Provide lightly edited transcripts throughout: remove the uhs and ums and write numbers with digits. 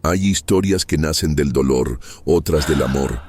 Hay historias que nacen del dolor, otras del amor,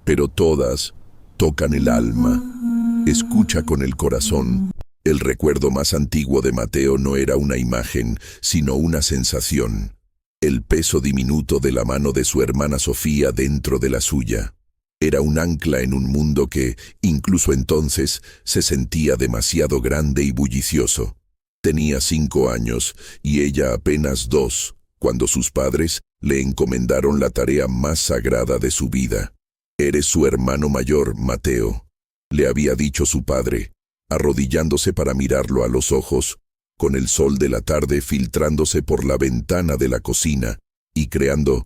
pero todas tocan el alma. Escucha con el corazón. El recuerdo más antiguo de Mateo no era una imagen, sino una sensación. El peso diminuto de la mano de su hermana Sofía dentro de la suya. Era un ancla en un mundo que, incluso entonces, se sentía demasiado grande y bullicioso. Tenía 5 años y ella apenas 2, cuando sus padres le encomendaron la tarea más sagrada de su vida. «Eres su hermano mayor, Mateo», le había dicho su padre, arrodillándose para mirarlo a los ojos, con el sol de la tarde filtrándose por la ventana de la cocina y creando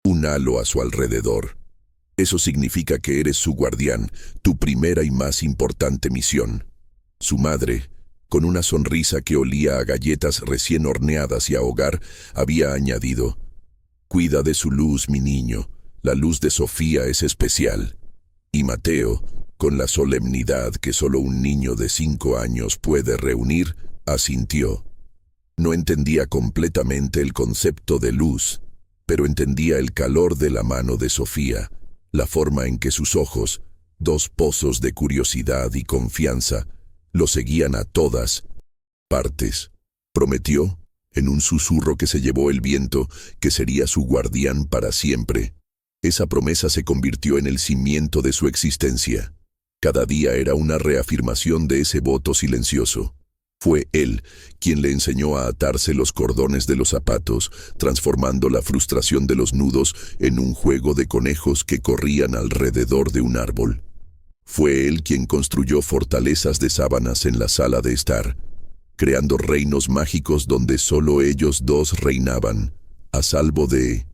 un halo a su alrededor. «Eso significa que eres su guardián, tu primera y más importante misión». Su madre, con una sonrisa que olía a galletas recién horneadas y a hogar, había añadido: «Cuida de su luz, mi niño, la luz de Sofía es especial». Y Mateo, con la solemnidad que solo un niño de 5 años puede reunir, asintió. No entendía completamente el concepto de luz, pero entendía el calor de la mano de Sofía, la forma en que sus ojos, 2 pozos de curiosidad y confianza, lo seguían a todas partes. Prometió, en un susurro que se llevó el viento, que sería su guardián para siempre. Esa promesa se convirtió en el cimiento de su existencia. Cada día era una reafirmación de ese voto silencioso. Fue él quien le enseñó a atarse los cordones de los zapatos, transformando la frustración de los nudos en un juego de conejos que corrían alrededor de un árbol. Fue él quien construyó fortalezas de sábanas en la sala de estar, creando reinos mágicos donde solo ellos 2 reinaban, a salvo de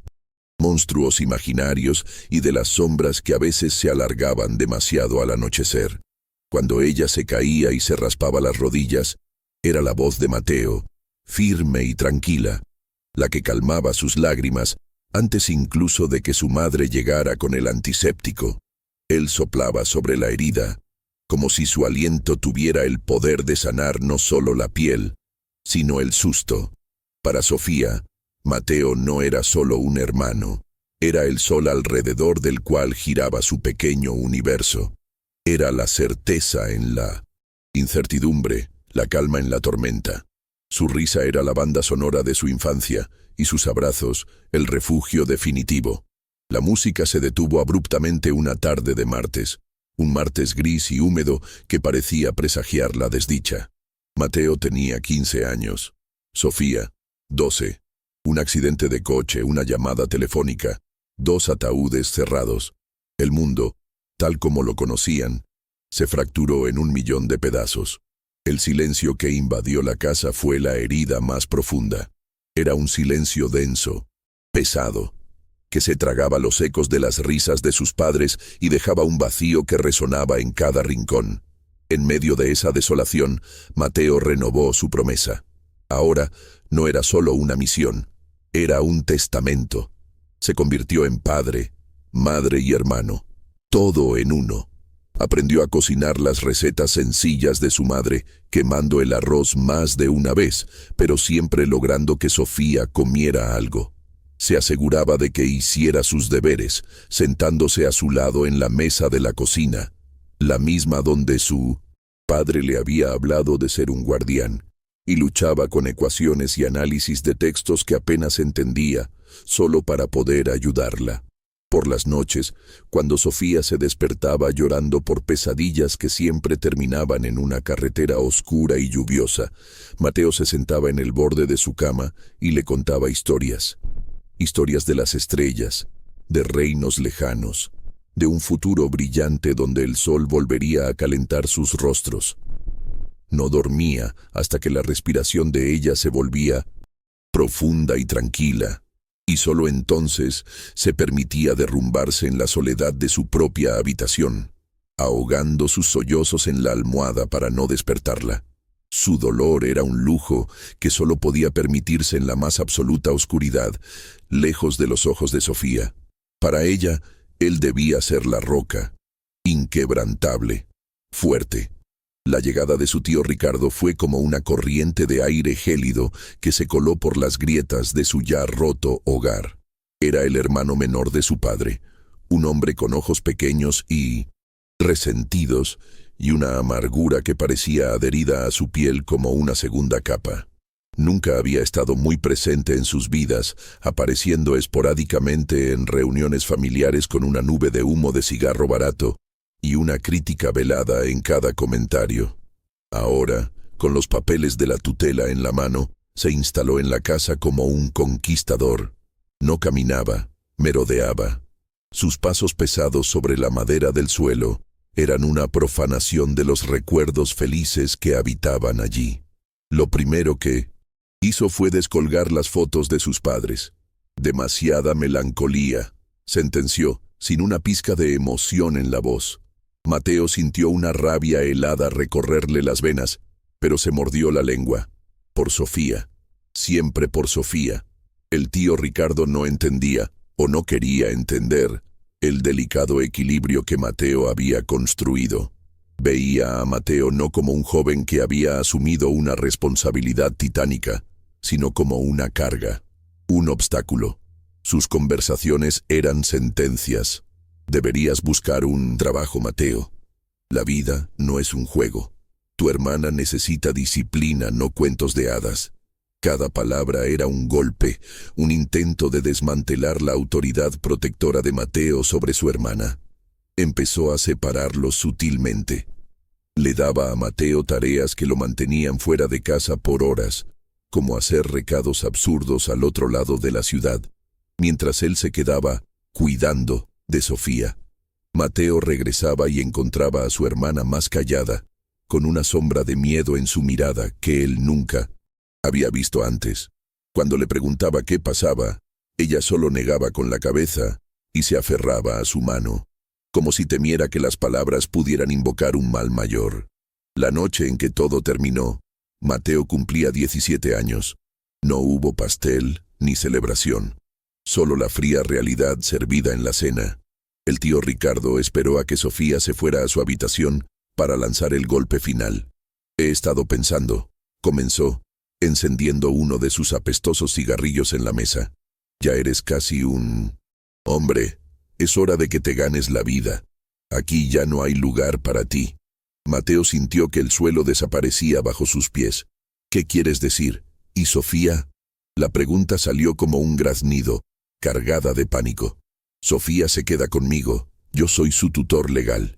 monstruos imaginarios y de las sombras que a veces se alargaban demasiado al anochecer. Cuando ella se caía y se raspaba las rodillas, era la voz de Mateo, firme y tranquila, la que calmaba sus lágrimas antes incluso de que su madre llegara con el antiséptico. Él soplaba sobre la herida, como si su aliento tuviera el poder de sanar no solo la piel, sino el susto. Para Sofía, Mateo no era solo un hermano, era el sol alrededor del cual giraba su pequeño universo. Era la certeza en la incertidumbre, la calma en la tormenta. Su risa era la banda sonora de su infancia, y sus abrazos, el refugio definitivo. La música se detuvo abruptamente una tarde de martes, un martes gris y húmedo que parecía presagiar la desdicha. Mateo tenía 15 años, Sofía, 12. Un accidente de coche, una llamada telefónica, 2 ataúdes cerrados. El mundo, tal como lo conocían, se fracturó en 1.000.000 de pedazos. El silencio que invadió la casa fue la herida más profunda. Era un silencio denso, pesado, que se tragaba los ecos de las risas de sus padres y dejaba un vacío que resonaba en cada rincón. En medio de esa desolación, Mateo renovó su promesa. Ahora no era solo una misión, era un testamento. Se convirtió en padre, madre y hermano, todo en uno. Aprendió a cocinar las recetas sencillas de su madre, quemando el arroz más de una vez, pero siempre logrando que Sofía comiera algo. Se aseguraba de que hiciera sus deberes, sentándose a su lado en la mesa de la cocina, la misma donde su padre le había hablado de ser un guardián, y luchaba con ecuaciones y análisis de textos que apenas entendía, solo para poder ayudarla. Por las noches, cuando Sofía se despertaba llorando por pesadillas que siempre terminaban en una carretera oscura y lluviosa, Mateo se sentaba en el borde de su cama y le contaba historias. Historias de las estrellas, de reinos lejanos, de un futuro brillante donde el sol volvería a calentar sus rostros. No dormía hasta que la respiración de ella se volvía profunda y tranquila, y solo entonces se permitía derrumbarse en la soledad de su propia habitación, ahogando sus sollozos en la almohada para no despertarla. Su dolor era un lujo que solo podía permitirse en la más absoluta oscuridad, lejos de los ojos de Sofía. Para ella, él debía ser la roca, inquebrantable, fuerte. La llegada de su tío Ricardo fue como una corriente de aire gélido que se coló por las grietas de su ya roto hogar. Era el hermano menor de su padre, un hombre con ojos pequeños y resentidos, y una amargura que parecía adherida a su piel como una segunda capa. Nunca había estado muy presente en sus vidas, apareciendo esporádicamente en reuniones familiares con una nube de humo de cigarro barato y una crítica velada en cada comentario. Ahora, con los papeles de la tutela en la mano, se instaló en la casa como un conquistador. No caminaba, merodeaba. Sus pasos pesados sobre la madera del suelo eran una profanación de los recuerdos felices que habitaban allí. Lo primero que hizo fue descolgar las fotos de sus padres. Demasiada melancolía, sentenció, sin una pizca de emoción en la voz. Mateo sintió una rabia helada recorrerle las venas, pero se mordió la lengua. Por Sofía. Siempre por Sofía. El tío Ricardo no entendía, o no quería entender, el delicado equilibrio que Mateo había construido. Veía a Mateo no como un joven que había asumido una responsabilidad titánica, sino como una carga, un obstáculo. Sus conversaciones eran sentencias. Deberías buscar un trabajo, Mateo. La vida no es un juego. Tu hermana necesita disciplina, no cuentos de hadas. Cada palabra era un golpe, un intento de desmantelar la autoridad protectora de Mateo sobre su hermana. Empezó a separarlos sutilmente. Le daba a Mateo tareas que lo mantenían fuera de casa por horas, como hacer recados absurdos al otro lado de la ciudad, mientras él se quedaba cuidando de Sofía. Mateo regresaba y encontraba a su hermana más callada, con una sombra de miedo en su mirada que él nunca había visto antes. Cuando le preguntaba qué pasaba, ella solo negaba con la cabeza y se aferraba a su mano, como si temiera que las palabras pudieran invocar un mal mayor. La noche en que todo terminó, Mateo cumplía 17 años. No hubo pastel ni celebración, solo la fría realidad servida en la cena. El tío Ricardo esperó a que Sofía se fuera a su habitación para lanzar el golpe final. He estado pensando, comenzó, encendiendo uno de sus apestosos cigarrillos en la mesa. Ya eres casi un hombre. Es hora de que te ganes la vida. Aquí ya no hay lugar para ti. Mateo sintió que el suelo desaparecía bajo sus pies. ¿Qué quieres decir? ¿Y Sofía? La pregunta salió como un graznido, cargada de pánico. Sofía se queda conmigo. Yo soy su tutor legal,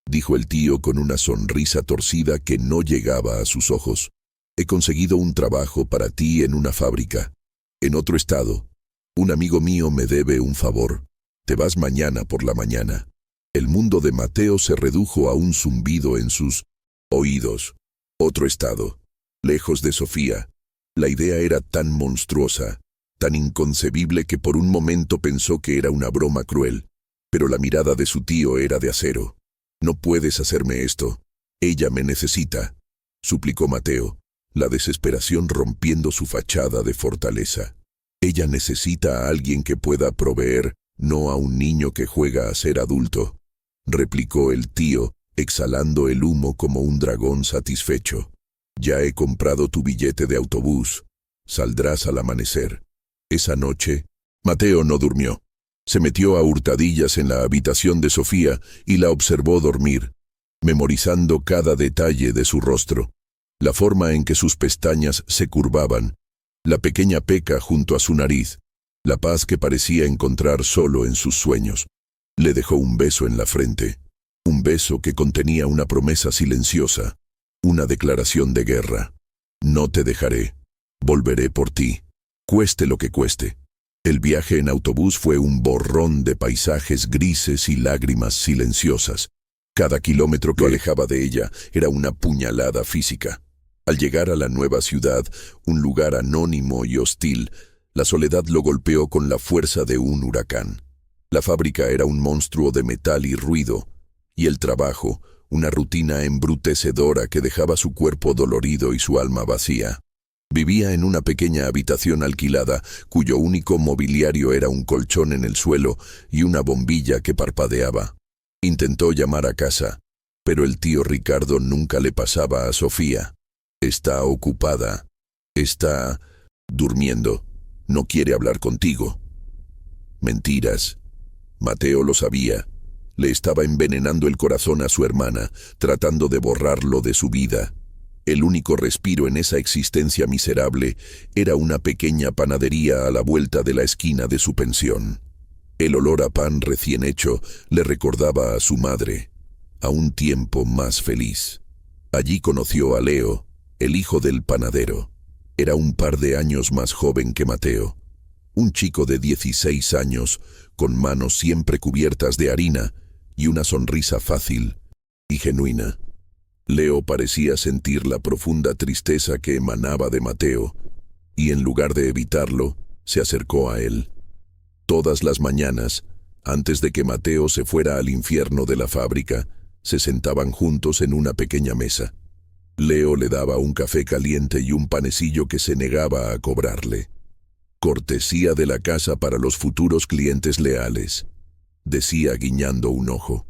dijo el tío con una sonrisa torcida que no llegaba a sus ojos. He conseguido un trabajo para ti en una fábrica, en otro estado. Un amigo mío me debe un favor. Te vas mañana por la mañana. El mundo de Mateo se redujo a un zumbido en sus oídos. Otro estado, lejos de Sofía. La idea era tan monstruosa, tan inconcebible que por un momento pensó que era una broma cruel. Pero la mirada de su tío era de acero. No puedes hacerme esto. Ella me necesita, suplicó Mateo, la desesperación rompiendo su fachada de fortaleza. Ella necesita a alguien que pueda proveer, no a un niño que juega a ser adulto, replicó el tío, exhalando el humo como un dragón satisfecho. Ya he comprado tu billete de autobús. Saldrás al amanecer. Esa noche, Mateo no durmió. Se metió a hurtadillas en la habitación de Sofía y la observó dormir, memorizando cada detalle de su rostro, la forma en que sus pestañas se curvaban, la pequeña peca junto a su nariz, la paz que parecía encontrar solo en sus sueños. Le dejó un beso en la frente, un beso que contenía una promesa silenciosa, una declaración de guerra. No te dejaré, volveré por ti, cueste lo que cueste. El viaje en autobús fue un borrón de paisajes grises y lágrimas silenciosas. Cada kilómetro que alejaba de ella era una puñalada física. Al llegar a la nueva ciudad, un lugar anónimo y hostil, la soledad lo golpeó con la fuerza de un huracán. La fábrica era un monstruo de metal y ruido, y el trabajo, una rutina embrutecedora que dejaba su cuerpo dolorido y su alma vacía. Vivía en una pequeña habitación alquilada, cuyo único mobiliario era un colchón en el suelo y una bombilla que parpadeaba. Intentó llamar a casa, pero el tío Ricardo nunca le pasaba a Sofía. Está ocupada. Está durmiendo. No quiere hablar contigo. Mentiras. Mateo lo sabía. Le estaba envenenando el corazón a su hermana, tratando de borrarlo de su vida. El único respiro en esa existencia miserable era una pequeña panadería a la vuelta de la esquina de su pensión. El olor a pan recién hecho le recordaba a su madre, a un tiempo más feliz. Allí conoció a Leo, el hijo del panadero. Era un par de años más joven que Mateo. Un chico de 16 años, con manos siempre cubiertas de harina y una sonrisa fácil y genuina. Leo parecía sentir la profunda tristeza que emanaba de Mateo, y en lugar de evitarlo, se acercó a él. Todas las mañanas, antes de que Mateo se fuera al infierno de la fábrica, se sentaban juntos en una pequeña mesa. Leo le daba un café caliente y un panecillo que se negaba a cobrarle. Cortesía de la casa para los futuros clientes leales, decía guiñando un ojo.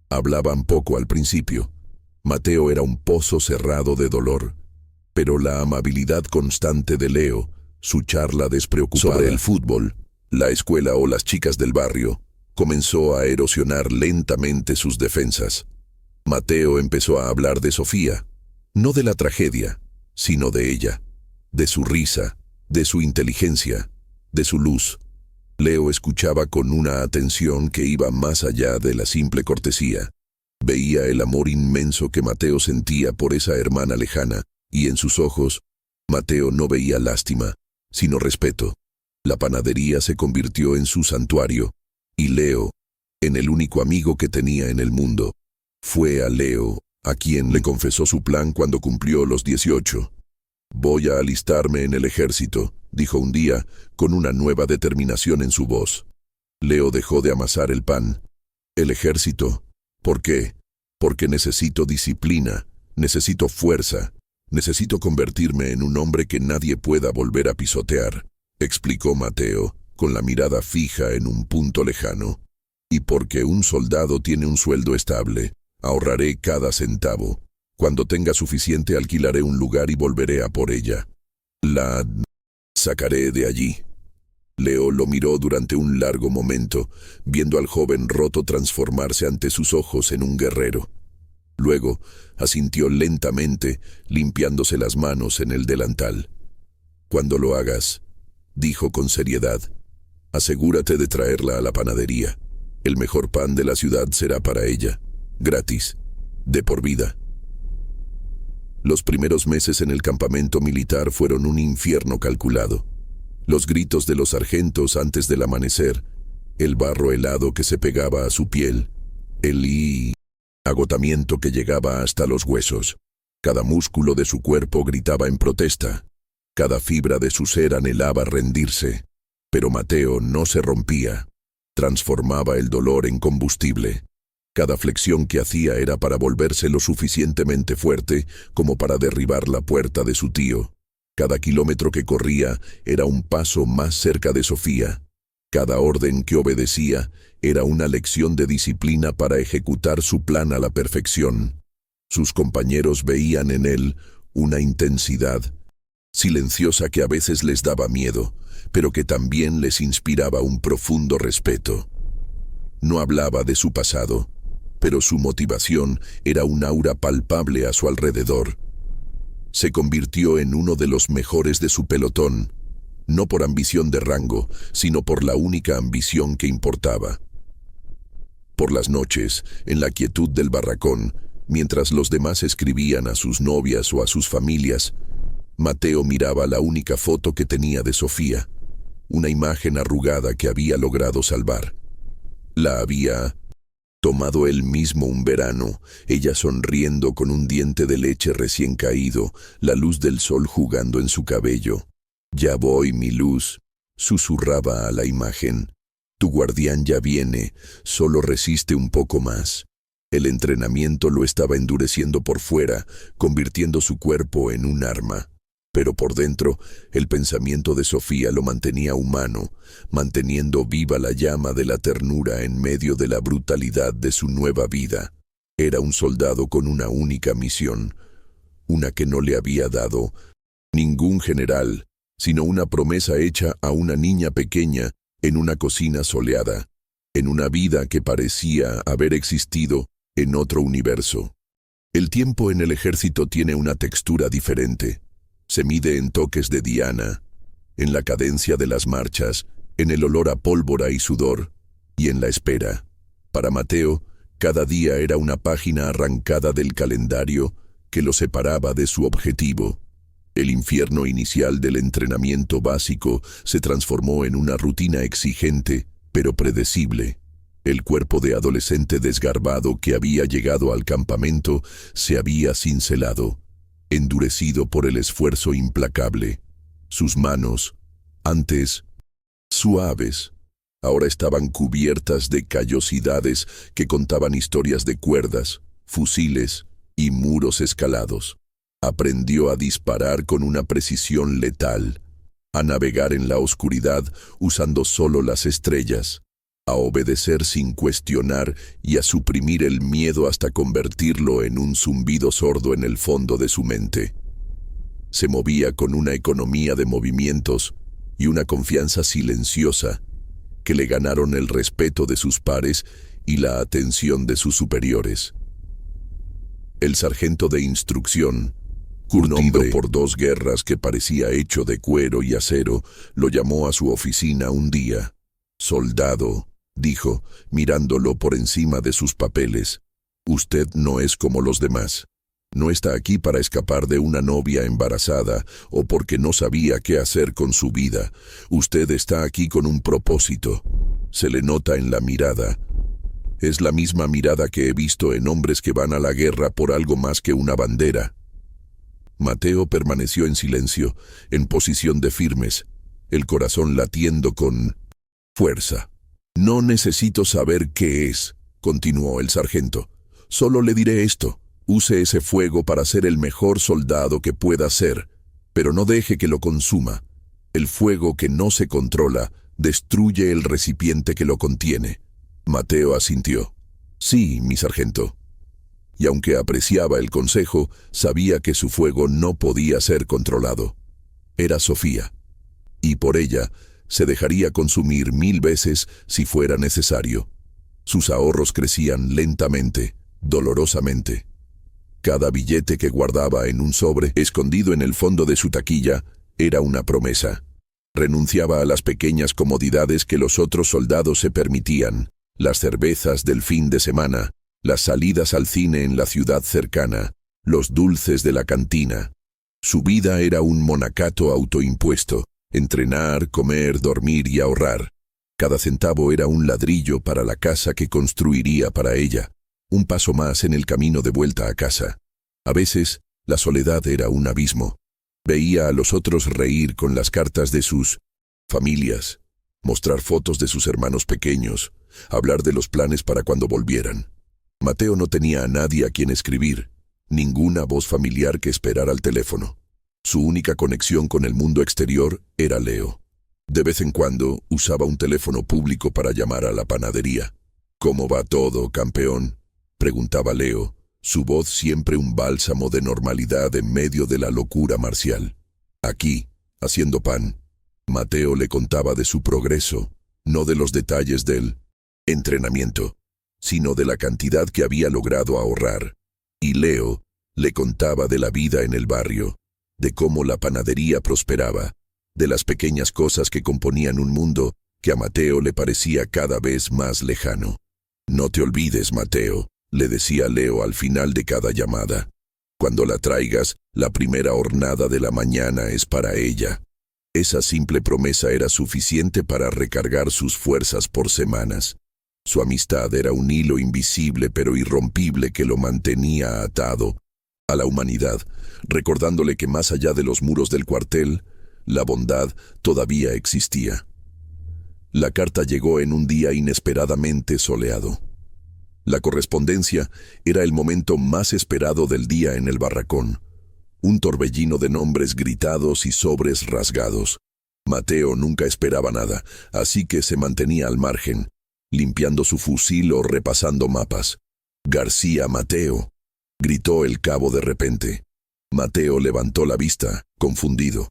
Hablaban poco al principio. Mateo era un pozo cerrado de dolor, pero la amabilidad constante de Leo, su charla despreocupada sobre el fútbol, la escuela o las chicas del barrio, comenzó a erosionar lentamente sus defensas. Mateo empezó a hablar de Sofía, no de la tragedia, sino de ella, de su risa, de su inteligencia, de su luz. Leo escuchaba con una atención que iba más allá de la simple cortesía. Veía el amor inmenso que Mateo sentía por esa hermana lejana, y en sus ojos, Mateo no veía lástima, sino respeto. La panadería se convirtió en su santuario, y Leo, en el único amigo que tenía en el mundo. Fue a Leo a quien le confesó su plan cuando cumplió los 18. «Voy a alistarme en el ejército», dijo un día, con una nueva determinación en su voz. Leo dejó de amasar el pan. «¿El ejército? ¿Por qué? Porque necesito disciplina, necesito fuerza, necesito convertirme en un hombre que nadie pueda volver a pisotear», explicó Mateo, con la mirada fija en un punto lejano. «Y porque un soldado tiene un sueldo estable, ahorraré cada centavo. Cuando tenga suficiente alquilaré un lugar y volveré a por ella. La sacaré de allí». Leo lo miró durante un largo momento, viendo al joven roto transformarse ante sus ojos en un guerrero. Luego, asintió lentamente, limpiándose las manos en el delantal. «Cuando lo hagas», dijo con seriedad, «asegúrate de traerla a la panadería. El mejor pan de la ciudad será para ella, gratis, de por vida». Los primeros meses en el campamento militar fueron un infierno calculado. Los gritos de los sargentos antes del amanecer, el barro helado que se pegaba a su piel, el agotamiento que llegaba hasta los huesos. Cada músculo de su cuerpo gritaba en protesta. Cada fibra de su ser anhelaba rendirse. Pero Mateo no se rompía. Transformaba el dolor en combustible. Cada flexión que hacía era para volverse lo suficientemente fuerte como para derribar la puerta de su tío. Cada kilómetro que corría era un paso más cerca de Sofía. Cada orden que obedecía era una lección de disciplina para ejecutar su plan a la perfección. Sus compañeros veían en él una intensidad silenciosa que a veces les daba miedo, pero que también les inspiraba un profundo respeto. No hablaba de su pasado, pero su motivación era un aura palpable a su alrededor. Se convirtió en uno de los mejores de su pelotón, no por ambición de rango, sino por la única ambición que importaba. Por las noches, en la quietud del barracón, mientras los demás escribían a sus novias o a sus familias, Mateo miraba la única foto que tenía de Sofía, una imagen arrugada que había logrado salvar. La había tomado él mismo un verano, ella sonriendo con un diente de leche recién caído, la luz del sol jugando en su cabello. «Ya voy, mi luz», susurraba a la imagen. «Tu guardián ya viene, solo resiste un poco más». El entrenamiento lo estaba endureciendo por fuera, convirtiendo su cuerpo en un arma. Pero por dentro, el pensamiento de Sofía lo mantenía humano, manteniendo viva la llama de la ternura en medio de la brutalidad de su nueva vida. Era un soldado con una única misión, una que no le había dado ningún general, sino una promesa hecha a una niña pequeña en una cocina soleada, en una vida que parecía haber existido en otro universo. El tiempo en el ejército tiene una textura diferente. Se mide en toques de diana, en la cadencia de las marchas, en el olor a pólvora y sudor, y en la espera. Para Mateo, cada día era una página arrancada del calendario que lo separaba de su objetivo. El infierno inicial del entrenamiento básico se transformó en una rutina exigente, pero predecible. El cuerpo de adolescente desgarbado que había llegado al campamento se había cincelado, endurecido por el esfuerzo implacable. Sus manos, antes suaves, ahora estaban cubiertas de callosidades que contaban historias de cuerdas, fusiles y muros escalados. Aprendió a disparar con una precisión letal, a navegar en la oscuridad usando solo las estrellas, a obedecer sin cuestionar y a suprimir el miedo hasta convertirlo en un zumbido sordo en el fondo de su mente. Se movía con una economía de movimientos y una confianza silenciosa que le ganaron el respeto de sus pares y la atención de sus superiores. El sargento de instrucción, curtido por 2 guerras que parecía hecho de cuero y acero, lo llamó a su oficina un día. «Soldado», dijo, mirándolo por encima de sus papeles, «usted no es como los demás. No está aquí para escapar de una novia embarazada o porque no sabía qué hacer con su vida. Usted está aquí con un propósito. Se le nota en la mirada. Es la misma mirada que he visto en hombres que van a la guerra por algo más que una bandera». Mateo permaneció en silencio, en posición de firmes, el corazón latiendo con fuerza. «No necesito saber qué es», continuó el sargento. «Solo le diré esto. Use ese fuego para ser el mejor soldado que pueda ser, pero no deje que lo consuma. El fuego que no se controla destruye el recipiente que lo contiene». Mateo asintió. «Sí, mi sargento». Y aunque apreciaba el consejo, sabía que su fuego no podía ser controlado. Era Sofía, y por ella se dejaría consumir 1000 veces si fuera necesario. Sus ahorros crecían lentamente, dolorosamente. Cada billete que guardaba en un sobre, escondido en el fondo de su taquilla, era una promesa. Renunciaba a las pequeñas comodidades que los otros soldados se permitían, las cervezas del fin de semana, las salidas al cine en la ciudad cercana, los dulces de la cantina. Su vida era un monacato autoimpuesto: entrenar, comer, dormir y ahorrar. Cada centavo era un ladrillo para la casa que construiría para ella, un paso más en el camino de vuelta a casa. A veces, la soledad era un abismo. Veía a los otros reír con las cartas de sus familias, mostrar fotos de sus hermanos pequeños, hablar de los planes para cuando volvieran. Mateo no tenía a nadie a quien escribir, ninguna voz familiar que esperar al teléfono. Su única conexión con el mundo exterior era Leo. De vez en cuando usaba un teléfono público para llamar a la panadería. «¿Cómo va todo, campeón?», preguntaba Leo, su voz siempre un bálsamo de normalidad en medio de la locura marcial. «Aquí, haciendo pan». Mateo le contaba de su progreso, no de los detalles del entrenamiento, sino de la cantidad que había logrado ahorrar. Y Leo le contaba de la vida en el barrio, de cómo la panadería prosperaba, de las pequeñas cosas que componían un mundo que a Mateo le parecía cada vez más lejano. «No te olvides, Mateo», le decía Leo al final de cada llamada. «Cuando la traigas, la primera hornada de la mañana es para ella». Esa simple promesa era suficiente para recargar sus fuerzas por semanas. Su amistad era un hilo invisible pero irrompible que lo mantenía atado a la humanidad, recordándole que más allá de los muros del cuartel, la bondad todavía existía. La carta llegó en un día inesperadamente soleado. La correspondencia era el momento más esperado del día en el barracón. Un torbellino de nombres gritados y sobres rasgados. Mateo nunca esperaba nada, así que se mantenía al margen, limpiando su fusil o repasando mapas. «García Mateo», gritó el cabo de repente. Mateo levantó la vista, confundido.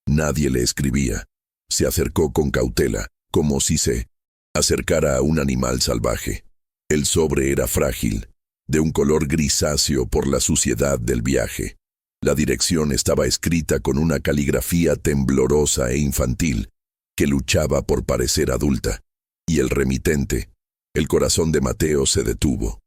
Nadie le escribía. Se acercó con cautela, como si se acercara a un animal salvaje. El sobre era frágil, de un color grisáceo por la suciedad del viaje. La dirección estaba escrita con una caligrafía temblorosa e infantil que luchaba por parecer adulta. Y el remitente, el corazón de Mateo, se detuvo.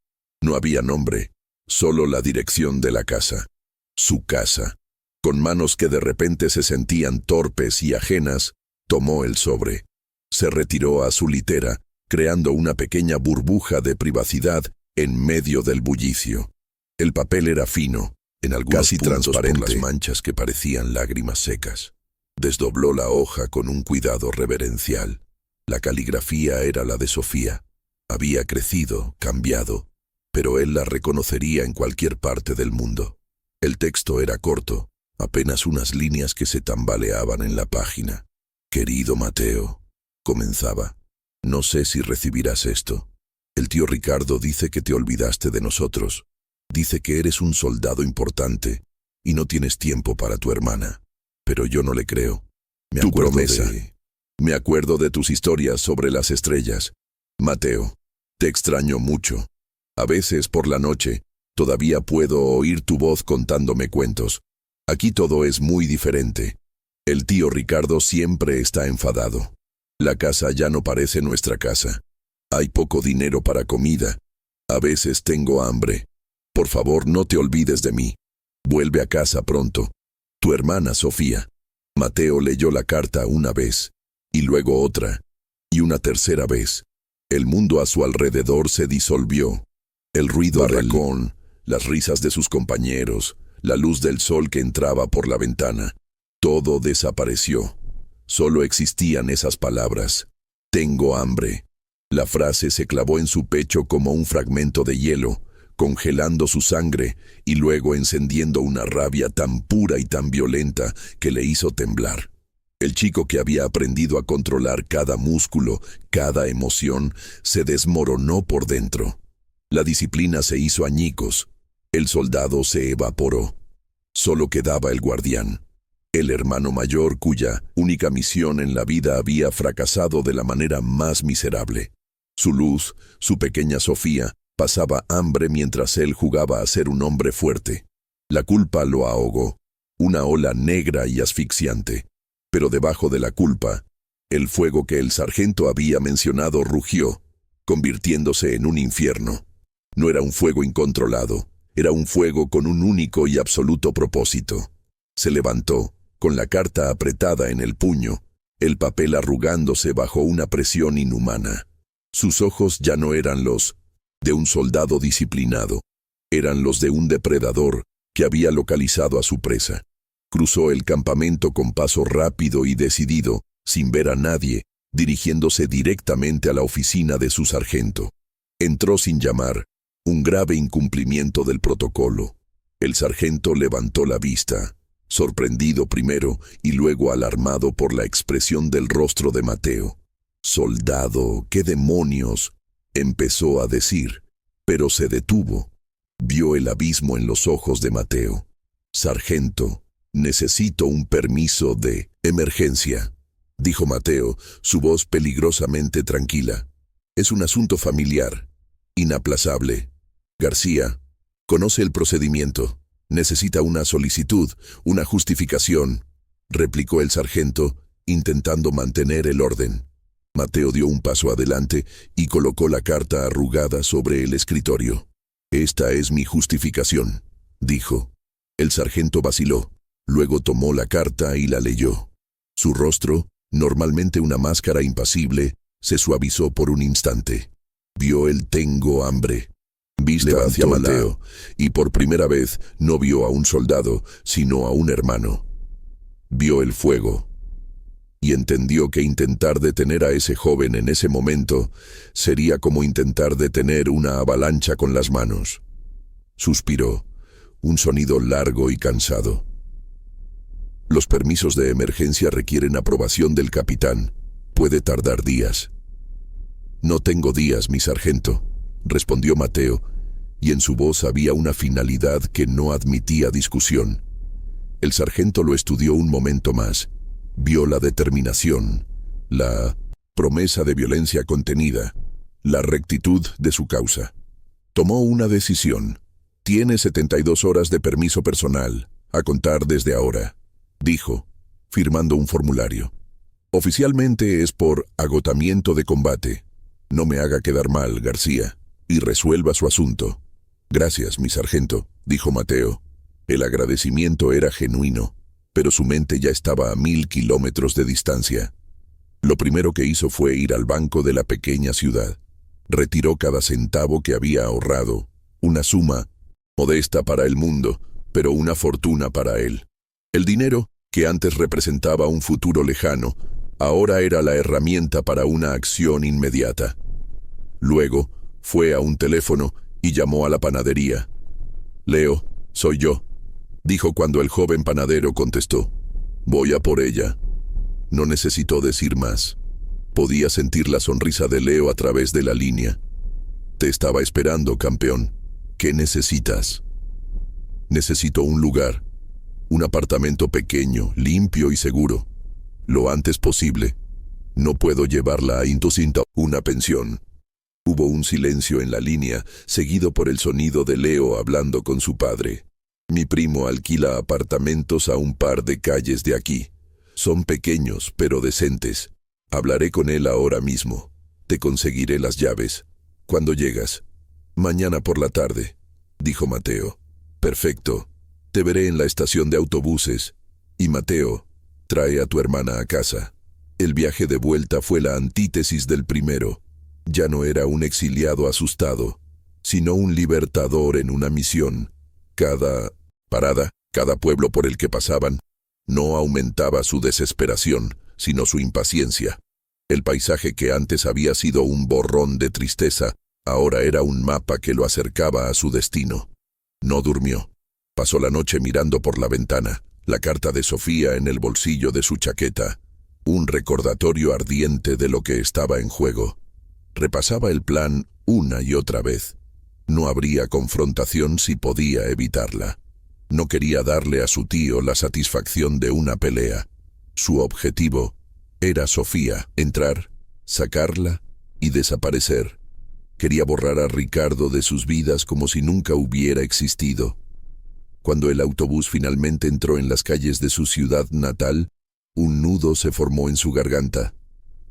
No había nombre, solo la dirección de la casa. Su casa. Con manos que de repente se sentían torpes y ajenas, tomó el sobre. Se retiró a su litera, creando una pequeña burbuja de privacidad en medio del bullicio. El papel era fino, en algunos casi transparente, por las manchas que parecían lágrimas secas. Desdobló la hoja con un cuidado reverencial. La caligrafía era la de Sofía. Había crecido, cambiado, pero él la reconocería en cualquier parte del mundo. El texto era corto, apenas unas líneas que se tambaleaban en la página. «Querido Mateo», comenzaba, «no sé si recibirás esto. El tío Ricardo dice que te olvidaste de nosotros. Dice que eres un soldado importante y no tienes tiempo para tu hermana. Pero yo no le creo. Tu promesa. Me acuerdo de tus historias sobre las estrellas. Mateo, te extraño mucho. A veces por la noche todavía puedo oír tu voz contándome cuentos. Aquí todo es muy diferente. El tío Ricardo siempre está enfadado. La casa ya no parece nuestra casa. Hay poco dinero para comida. A veces tengo hambre. Por favor, no te olvides de mí. Vuelve a casa pronto. Tu hermana Sofía». Mateo leyó la carta una vez, y luego otra, y una tercera vez. El mundo a su alrededor se disolvió. El ruido barracón, las risas de sus compañeros, la luz del sol que entraba por la ventana. Todo desapareció. Solo existían esas palabras. «Tengo hambre». La frase se clavó en su pecho como un fragmento de hielo, congelando su sangre y luego encendiendo una rabia tan pura y tan violenta que le hizo temblar. El chico, que había aprendido a controlar cada músculo, cada emoción, se desmoronó por dentro. La disciplina se hizo añicos. El soldado se evaporó. Solo quedaba el guardián, el hermano mayor cuya única misión en la vida había fracasado de la manera más miserable. Su luz, su pequeña Sofía, pasaba hambre mientras él jugaba a ser un hombre fuerte. La culpa lo ahogó, una ola negra y asfixiante. Pero debajo de la culpa, el fuego que el sargento había mencionado rugió, convirtiéndose en un infierno. No era un fuego incontrolado, era un fuego con un único y absoluto propósito. Se levantó, con la carta apretada en el puño, el papel arrugándose bajo una presión inhumana. Sus ojos ya no eran los de un soldado disciplinado, eran los de un depredador que había localizado a su presa. Cruzó el campamento con paso rápido y decidido, sin ver a nadie, dirigiéndose directamente a la oficina de su sargento. Entró sin llamar, un grave incumplimiento del protocolo. El sargento levantó la vista, sorprendido primero y luego alarmado por la expresión del rostro de Mateo. «Soldado, ¿qué demonios?», empezó a decir, pero se detuvo. Vio el abismo en los ojos de Mateo. «Sargento, necesito un permiso de emergencia», dijo Mateo, su voz peligrosamente tranquila. «Es un asunto familiar, inaplazable. García, conoce el procedimiento. Necesita una solicitud, una justificación», replicó el sargento, intentando mantener el orden. Mateo dio un paso adelante y colocó la carta arrugada sobre el escritorio. «Esta es mi justificación», dijo. El sargento vaciló, luego tomó la carta y la leyó. Su rostro, normalmente una máscara impasible, se suavizó por un instante. Vio el «tengo hambre». Vista hacia Mateo, y por primera vez no vio a un soldado, sino a un hermano. Vio el fuego, y entendió que intentar detener a ese joven en ese momento sería como intentar detener una avalancha con las manos. Suspiró, un sonido largo y cansado. «Los permisos de emergencia requieren aprobación del capitán. Puede tardar días». «No tengo días, mi sargento», respondió Mateo, y en su voz había una finalidad que no admitía discusión. El sargento lo estudió un momento más. Vio la determinación, la promesa de violencia contenida, la rectitud de su causa. Tomó una decisión. Tiene 72 horas de permiso personal, a contar desde ahora, dijo, firmando un formulario. Oficialmente es por agotamiento de combate. No me haga quedar mal, García, y resuelva su asunto. Gracias, mi sargento, dijo Mateo. El agradecimiento era genuino, pero su mente ya estaba a 1000 kilómetros de distancia. Lo primero que hizo fue ir al banco de la pequeña ciudad. Retiró cada centavo que había ahorrado, una suma modesta para el mundo, pero una fortuna para él. El dinero, que antes representaba un futuro lejano, ahora era la herramienta para una acción inmediata. Luego, fue a un teléfono y llamó a la panadería. «Leo, soy yo», dijo cuando el joven panadero contestó. «Voy a por ella». No necesitó decir más. Podía sentir la sonrisa de Leo a través de la línea. «Te estaba esperando, campeón. ¿Qué necesitas?» «Necesito un lugar. Un apartamento pequeño, limpio y seguro. Lo antes posible. No puedo llevarla a Intocinta, una pensión». Hubo un silencio en la línea, seguido por el sonido de Leo hablando con su padre. «Mi primo alquila apartamentos a un par de calles de aquí. Son pequeños, pero decentes. Hablaré con él ahora mismo. Te conseguiré las llaves. ¿Cuándo llegas?» «Mañana por la tarde», dijo Mateo. «Perfecto. Te veré en la estación de autobuses. Y Mateo, trae a tu hermana a casa». El viaje de vuelta fue la antítesis del primero. Ya no era un exiliado asustado, sino un libertador en una misión. Cada parada, cada pueblo por el que pasaban, no aumentaba su desesperación, sino su impaciencia. El paisaje que antes había sido un borrón de tristeza, ahora era un mapa que lo acercaba a su destino. No durmió. Pasó la noche mirando por la ventana, la carta de Sofía en el bolsillo de su chaqueta, un recordatorio ardiente de lo que estaba en juego. Repasaba el plan una y otra vez. No habría confrontación si podía evitarla. No quería darle a su tío la satisfacción de una pelea. Su objetivo era Sofía, entrar, sacarla y desaparecer. Quería borrar a Ricardo de sus vidas como si nunca hubiera existido. Cuando el autobús finalmente entró en las calles de su ciudad natal, un nudo se formó en su garganta.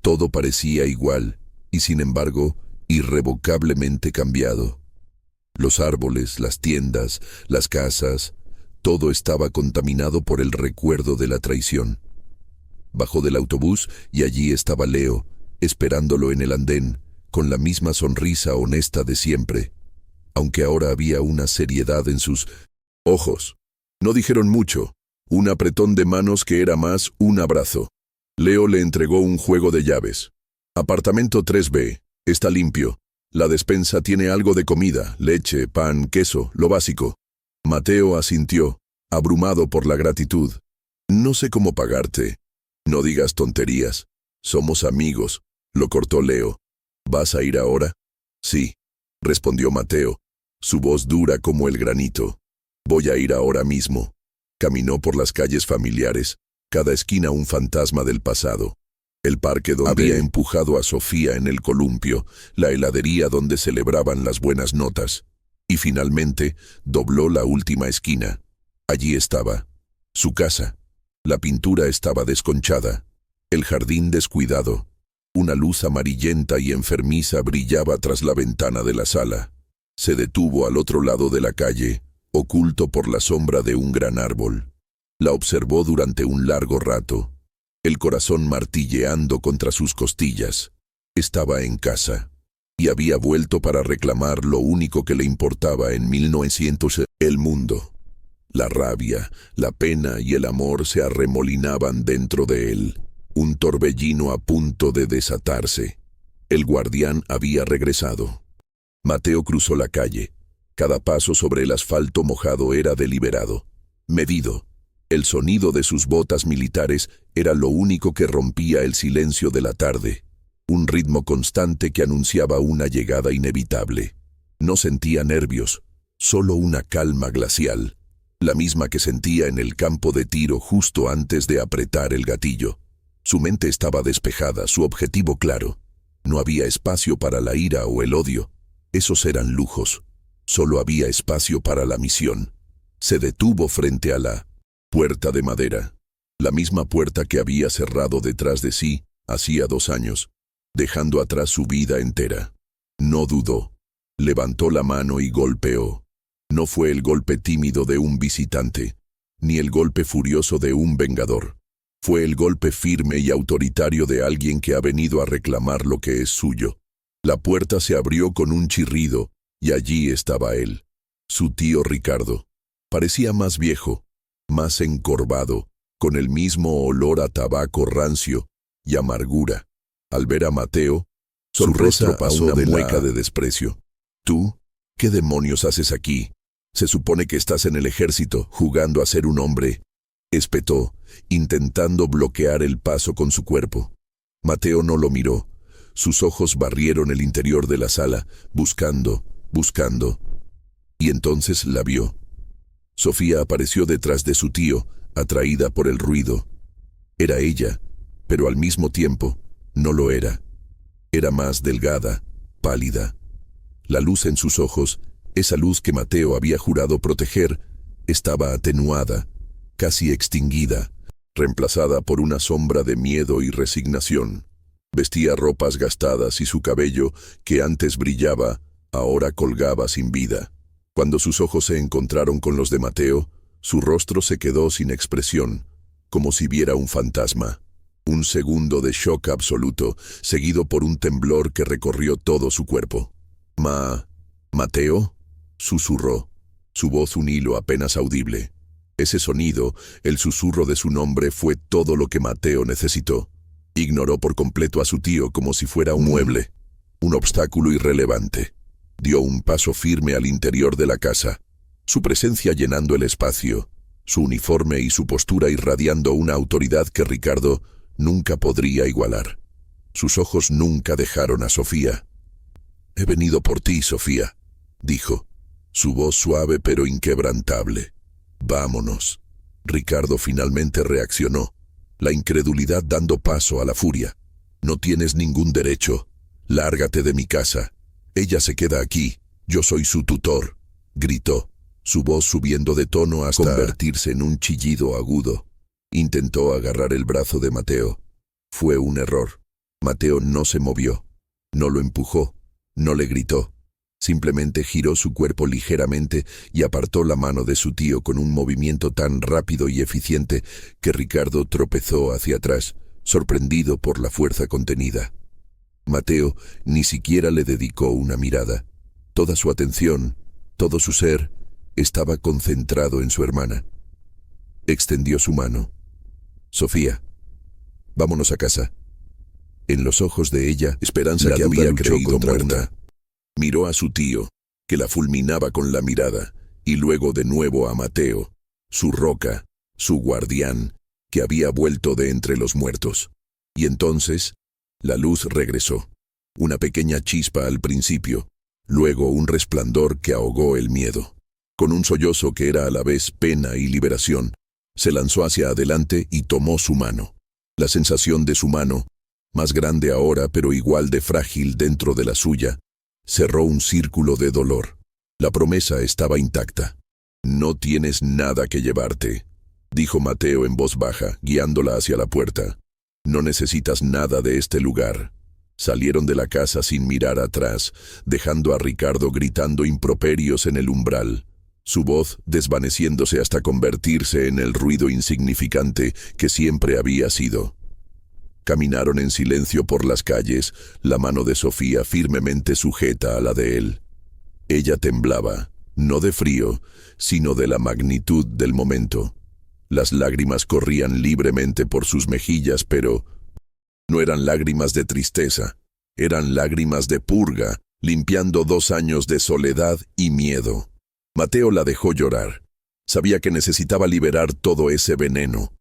Todo parecía igual, y sin embargo, irrevocablemente cambiado. Los árboles, las tiendas, las casas, todo estaba contaminado por el recuerdo de la traición. Bajó del autobús y allí estaba Leo, esperándolo en el andén, con la misma sonrisa honesta de siempre, aunque ahora había una seriedad en sus ojos. No dijeron mucho, un apretón de manos que era más un abrazo. Leo le entregó un juego de llaves. «Apartamento 3B, está limpio. La despensa tiene algo de comida, leche, pan, queso, lo básico». Mateo asintió, abrumado por la gratitud. «No sé cómo pagarte». «No digas tonterías. Somos amigos», lo cortó Leo. «¿Vas a ir ahora?» «Sí», respondió Mateo, su voz dura como el granito. «Voy a ir ahora mismo». Caminó por las calles familiares, cada esquina un fantasma del pasado. El parque donde había empujado a Sofía en el columpio, la heladería donde celebraban las buenas notas. Y finalmente dobló la última esquina. Allí estaba, su casa. La pintura estaba desconchada, el jardín descuidado. Una luz amarillenta y enfermiza brillaba tras la ventana de la sala. Se detuvo al otro lado de la calle, oculto por la sombra de un gran árbol. La observó durante un largo rato, el corazón martilleando contra sus costillas. Estaba en casa, y había vuelto para reclamar lo único que le importaba en 1900, el mundo. La rabia, la pena y el amor se arremolinaban dentro de él, un torbellino a punto de desatarse. El guardián había regresado. Mateo cruzó la calle. Cada paso sobre el asfalto mojado era deliberado, medido. El sonido de sus botas militares era lo único que rompía el silencio de la tarde, un ritmo constante que anunciaba una llegada inevitable. No sentía nervios, solo una calma glacial, la misma que sentía en el campo de tiro justo antes de apretar el gatillo. Su mente estaba despejada, su objetivo claro. No había espacio para la ira o el odio. Esos eran lujos. Solo había espacio para la misión. Se detuvo frente a la puerta de madera. La misma puerta que había cerrado detrás de sí hacía 2 años, dejando atrás su vida entera. No dudó. Levantó la mano y golpeó. No fue el golpe tímido de un visitante, ni el golpe furioso de un vengador. Fue el golpe firme y autoritario de alguien que ha venido a reclamar lo que es suyo. La puerta se abrió con un chirrido, y allí estaba él, su tío Ricardo. Parecía más viejo, más encorvado, con el mismo olor a tabaco rancio y amargura. Al ver a Mateo, su rostro pasó una mueca de desprecio. «¿Tú? ¿Qué demonios haces aquí? Se supone que estás en el ejército, jugando a ser un hombre», espetó, intentando bloquear el paso con su cuerpo. Mateo no lo miró. Sus ojos barrieron el interior de la sala, buscando. Y entonces la vio. Sofía apareció detrás de su tío, atraída por el ruido. Era ella, pero al mismo tiempo no lo era. Era más delgada, pálida. La luz en sus ojos, esa luz que Mateo había jurado proteger, estaba atenuada, casi extinguida, reemplazada por una sombra de miedo y resignación. Vestía ropas gastadas y su cabello, que antes brillaba, ahora colgaba sin vida. Cuando sus ojos se encontraron con los de Mateo, su rostro se quedó sin expresión, como si viera un fantasma. Un segundo de shock absoluto, seguido por un temblor que recorrió todo su cuerpo. «¿Mateo?», susurró, su voz un hilo apenas audible. Ese sonido, el susurro de su nombre, fue todo lo que Mateo necesitó. Ignoró por completo a su tío como si fuera un mueble, un obstáculo irrelevante. Dio un paso firme al interior de la casa, su presencia llenando el espacio, su uniforme y su postura irradiando una autoridad que Ricardo nunca podría igualar. Sus ojos nunca dejaron a Sofía. «He venido por ti, Sofía», dijo, su voz suave pero inquebrantable. «Vámonos». Ricardo finalmente reaccionó, la incredulidad dando paso a la furia. «No tienes ningún derecho. Lárgate de mi casa. Ella se queda aquí. Yo soy su tutor», gritó, su voz subiendo de tono hasta convertirse en un chillido agudo. Intentó agarrar el brazo de Mateo. Fue un error. Mateo no se movió. No lo empujó. No le gritó. Simplemente giró su cuerpo ligeramente y apartó la mano de su tío con un movimiento tan rápido y eficiente que Ricardo tropezó hacia atrás, sorprendido por la fuerza contenida. Mateo ni siquiera le dedicó una mirada. Toda su atención, todo su ser, estaba concentrado en su hermana. Extendió su mano. «Sofía, vámonos a casa». En los ojos de ella, esperanza que había creído muerta. Miró a su tío, que la fulminaba con la mirada, y luego de nuevo a Mateo, su roca, su guardián, que había vuelto de entre los muertos. Y entonces, la luz regresó. Una pequeña chispa al principio, luego un resplandor que ahogó el miedo. Con un sollozo que era a la vez pena y liberación, se lanzó hacia adelante y tomó su mano. La sensación de su mano, más grande ahora pero igual de frágil dentro de la suya, cerró un círculo de dolor. La promesa estaba intacta. «No tienes nada que llevarte», dijo Mateo en voz baja, guiándola hacia la puerta. «No necesitas nada de este lugar». Salieron de la casa sin mirar atrás, dejando a Ricardo gritando improperios en el umbral, su voz desvaneciéndose hasta convertirse en el ruido insignificante que siempre había sido. Caminaron en silencio por las calles, la mano de Sofía firmemente sujeta a la de él. Ella temblaba, no de frío, sino de la magnitud del momento. Las lágrimas corrían libremente por sus mejillas, pero no eran lágrimas de tristeza, eran lágrimas de purga, limpiando 2 años de soledad y miedo. Mateo la dejó llorar. Sabía que necesitaba liberar todo ese veneno.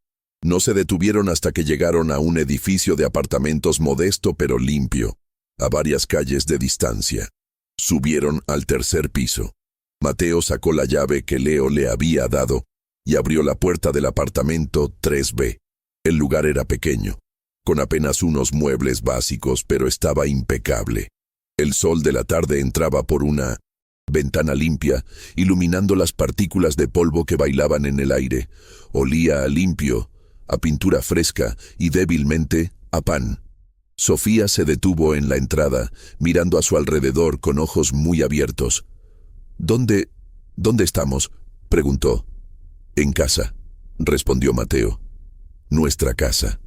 No se detuvieron hasta que llegaron a un edificio de apartamentos modesto pero limpio, a varias calles de distancia. Subieron al 3er piso. Mateo sacó la llave que Leo le había dado y abrió la puerta del apartamento 3B. El lugar era pequeño. con apenas unos muebles básicos, pero estaba impecable. El sol de la tarde entraba por una ventana limpia, iluminando las partículas de polvo que bailaban en el aire. Olía a limpio, a pintura fresca y débilmente a pan. Sofía se detuvo en la entrada, mirando a su alrededor con ojos muy abiertos. ¿Dónde estamos?», preguntó. «En casa», respondió Mateo. «Nuestra casa».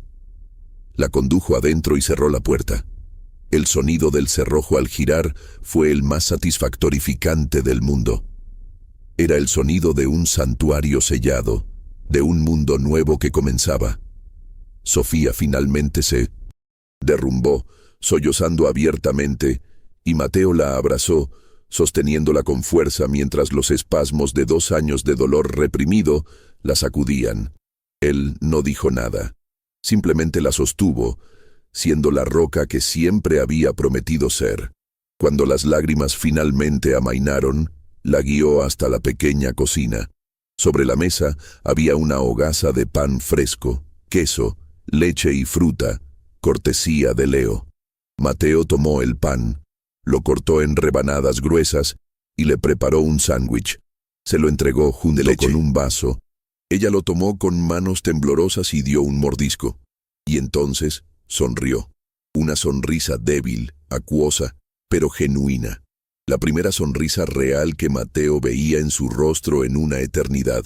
La condujo adentro y cerró la puerta. El sonido del cerrojo al girar fue el más satisfactorificante del mundo. Era el sonido de un santuario sellado, de un mundo nuevo que comenzaba. Sofía finalmente se derrumbó, sollozando abiertamente, y Mateo la abrazó, sosteniéndola con fuerza mientras los espasmos de 2 años de dolor reprimido la sacudían. Él no dijo nada, simplemente la sostuvo, siendo la roca que siempre había prometido ser. Cuando las lágrimas finalmente amainaron, la guió hasta la pequeña cocina. Sobre la mesa había una hogaza de pan fresco, queso, leche y fruta, cortesía de Leo. Mateo tomó el pan, lo cortó en rebanadas gruesas y le preparó un sándwich. Se lo entregó junto con un vaso. Ella lo tomó con manos temblorosas y dio un mordisco. Y entonces sonrió. Una sonrisa débil, acuosa, pero genuina. La primera sonrisa real que Mateo veía en su rostro en una eternidad.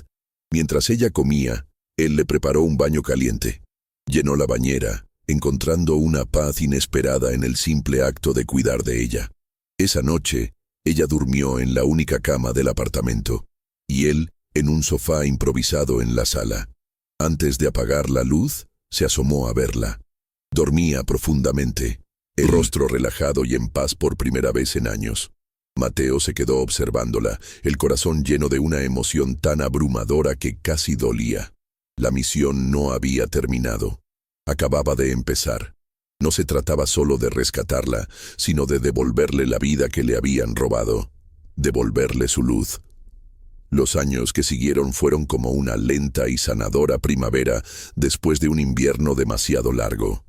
Mientras ella comía, él le preparó un baño caliente. Llenó la bañera, encontrando una paz inesperada en el simple acto de cuidar de ella. Esa noche, ella durmió en la única cama del apartamento, y él en un sofá improvisado en la sala. Antes de apagar la luz, se asomó a verla. Dormía profundamente, el rostro relajado y en paz por primera vez en años. Mateo se quedó observándola, el corazón lleno de una emoción tan abrumadora que casi dolía. La misión no había terminado. Acababa de empezar. No se trataba solo de rescatarla, sino de devolverle la vida que le habían robado. Devolverle su luz. Los años que siguieron fueron como una lenta y sanadora primavera después de un invierno demasiado largo.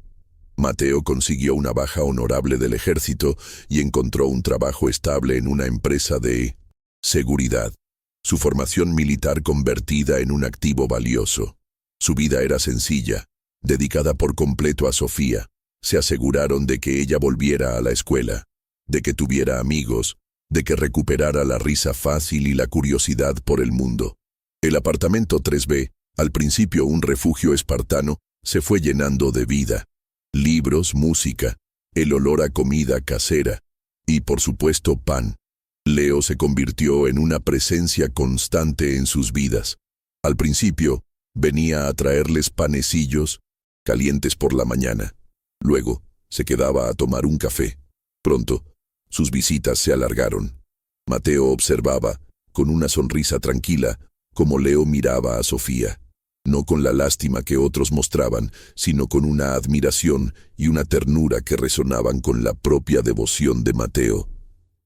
Mateo consiguió una baja honorable del ejército y encontró un trabajo estable en una empresa de seguridad. Su formación militar convertida en un activo valioso. Su vida era sencilla, dedicada por completo a Sofía. Se aseguraron de que ella volviera a la escuela, de que tuviera amigos, de que recuperara la risa fácil y la curiosidad por el mundo. El apartamento 3B, al principio un refugio espartano, se fue llenando de vida. Libros, música, el olor a comida casera y, por supuesto, pan. Leo se convirtió en una presencia constante en sus vidas. Al principio, venía a traerles panecillos calientes por la mañana. Luego, se quedaba a tomar un café. Pronto, sus visitas se alargaron. Mateo observaba, con una sonrisa tranquila, cómo Leo miraba a Sofía. No con la lástima que otros mostraban, sino con una admiración y una ternura que resonaban con la propia devoción de Mateo.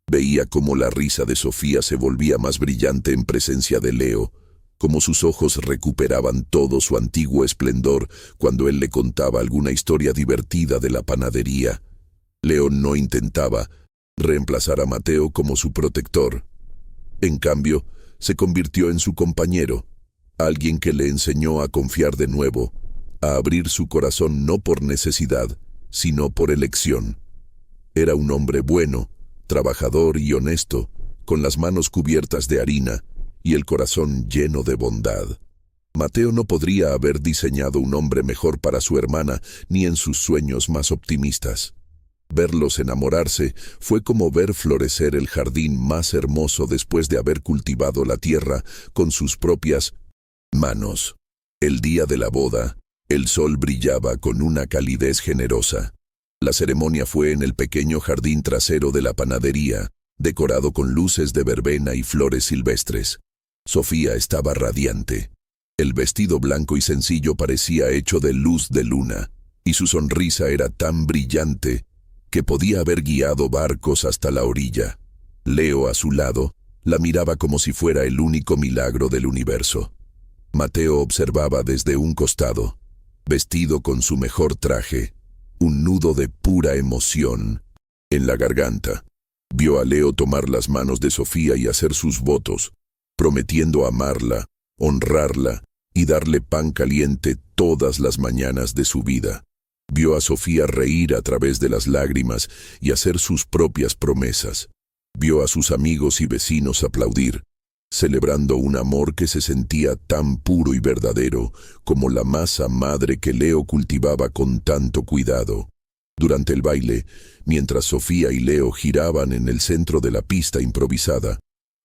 Veía cómo la risa de Sofía se volvía más brillante en presencia de Leo, cómo sus ojos recuperaban todo su antiguo esplendor cuando él le contaba alguna historia divertida de la panadería. Leo no intentaba reemplazar a Mateo como su protector. En cambio, se convirtió en su compañero, alguien que le enseñó a confiar de nuevo, a abrir su corazón no por necesidad, sino por elección. Era un hombre bueno, trabajador y honesto, con las manos cubiertas de harina y el corazón lleno de bondad. Mateo no podría haber diseñado un hombre mejor para su hermana ni en sus sueños más optimistas. Verlos enamorarse fue como ver florecer el jardín más hermoso después de haber cultivado la tierra con sus propias manos. El día de la boda, el sol brillaba con una calidez generosa. La ceremonia fue en el pequeño jardín trasero de la panadería, decorado con luces de verbena y flores silvestres. Sofía estaba radiante. El vestido blanco y sencillo parecía hecho de luz de luna, y su sonrisa era tan brillante que podía haber guiado barcos hasta la orilla. Leo, a su lado, la miraba como si fuera el único milagro del universo. Mateo observaba desde un costado. vestido con su mejor traje, un nudo de pura emoción en la garganta. Vio a Leo tomar las manos de Sofía y hacer sus votos, prometiendo amarla, honrarla y darle pan caliente todas las mañanas de su vida. Vio a Sofía reír a través de las lágrimas y hacer sus propias promesas. Vio a sus amigos y vecinos aplaudir, celebrando un amor que se sentía tan puro y verdadero como la masa madre que Leo cultivaba con tanto cuidado. Durante el baile, mientras Sofía y Leo giraban en el centro de la pista improvisada,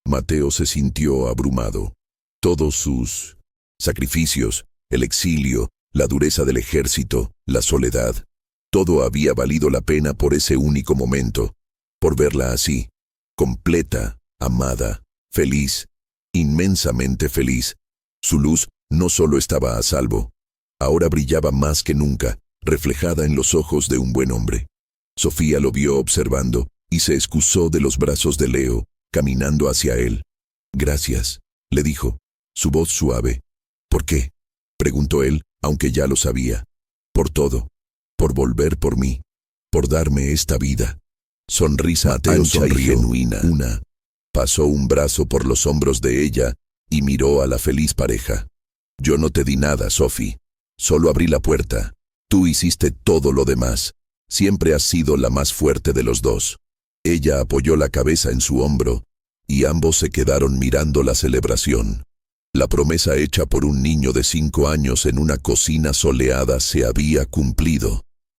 Mateo se sintió abrumado. Todos sus sacrificios, el exilio, la dureza del ejército, la soledad, todo había valido la pena por ese único momento, por verla así, completa, amada, feliz, inmensamente feliz. Su luz no solo estaba a salvo, ahora brillaba más que nunca, reflejada en los ojos de un buen hombre. Sofía lo vio observando y se excusó de los brazos de Leo, caminando hacia él. «Gracias», le dijo, su voz suave. «¿Por qué?», preguntó él, aunque ya lo sabía. «Por todo. Por volver por mí. Por darme esta vida». Sonrisa Mateo ancha y sonrió. genuina. Pasó un brazo por los hombros de ella y miró a la feliz pareja. «Yo no te di nada, Sophie. Solo abrí la puerta. Tú hiciste todo lo demás. Siempre has sido la más fuerte de los dos». Ella apoyó la cabeza en su hombro y ambos se quedaron mirando la celebración. La promesa hecha por un niño de 5 años en una cocina soleada se había cumplido.